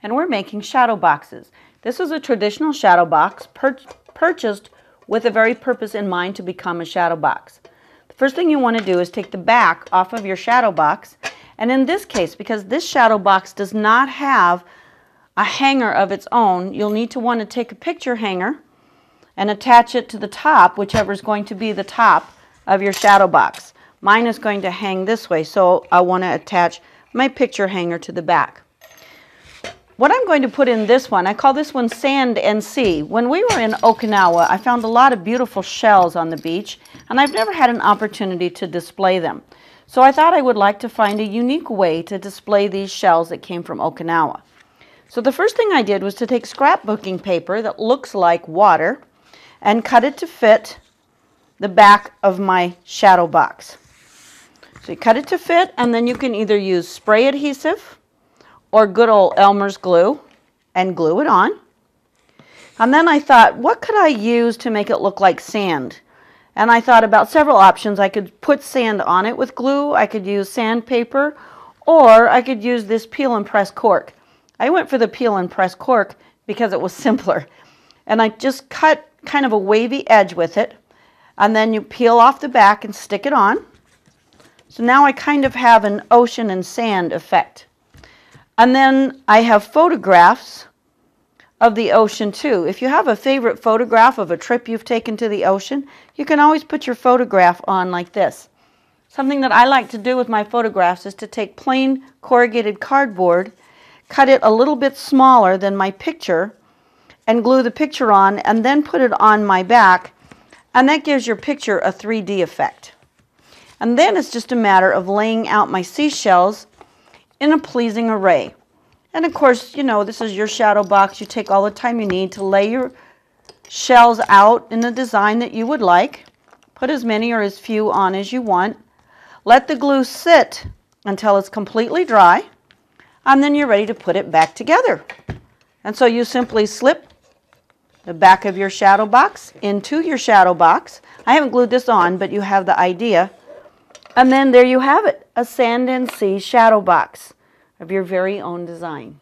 and we're making shadow boxes. This is a traditional shadow box purchased with a very purpose in mind to become a shadow box. The first thing you want to do is take the back off of your shadow box, and in this case, because this shadow box does not have a hanger of its own, you'll need to want to take a picture hanger and attach it to the top, whichever is going to be the top of your shadow box. Mine is going to hang this way, so I want to attach my picture hanger to the back. What I'm going to put in this one, I call this one Sand and Sea. When we were in Okinawa, I found a lot of beautiful shells on the beach, and I've never had an opportunity to display them. So I thought I would like to find a unique way to display these shells that came from Okinawa. So the first thing I did was to take scrapbooking paper that looks like water and cut it to fit the back of my shadow box. So you cut it to fit, and then you can either use spray adhesive or good old Elmer's glue and glue it on. And then I thought, what could I use to make it look like sand? And I thought about several options. I could put sand on it with glue, I could use sandpaper, or I could use this peel and press cork. I went for the peel and press cork because it was simpler. And I just cut kind of a wavy edge with it, and then you peel off the back and stick it on. So now I kind of have an ocean and sand effect. And then I have photographs of the ocean too. If you have a favorite photograph of a trip you've taken to the ocean, you can always put your photograph on like this. Something that I like to do with my photographs is to take plain corrugated cardboard, cut it a little bit smaller than my picture, and glue the picture on, and then put it on my back, and that gives your picture a 3D effect. And then it's just a matter of laying out my seashells in a pleasing array. And of course, you know, this is your shadow box. You take all the time you need to lay your shells out in the design that you would like. Put as many or as few on as you want. Let the glue sit until it's completely dry, and then you're ready to put it back together. And so you simply slip the back of your shadow box into your shadow box. I haven't glued this on, but you have the idea. And then there you have it, a Sand and Sea shadow box of your very own design.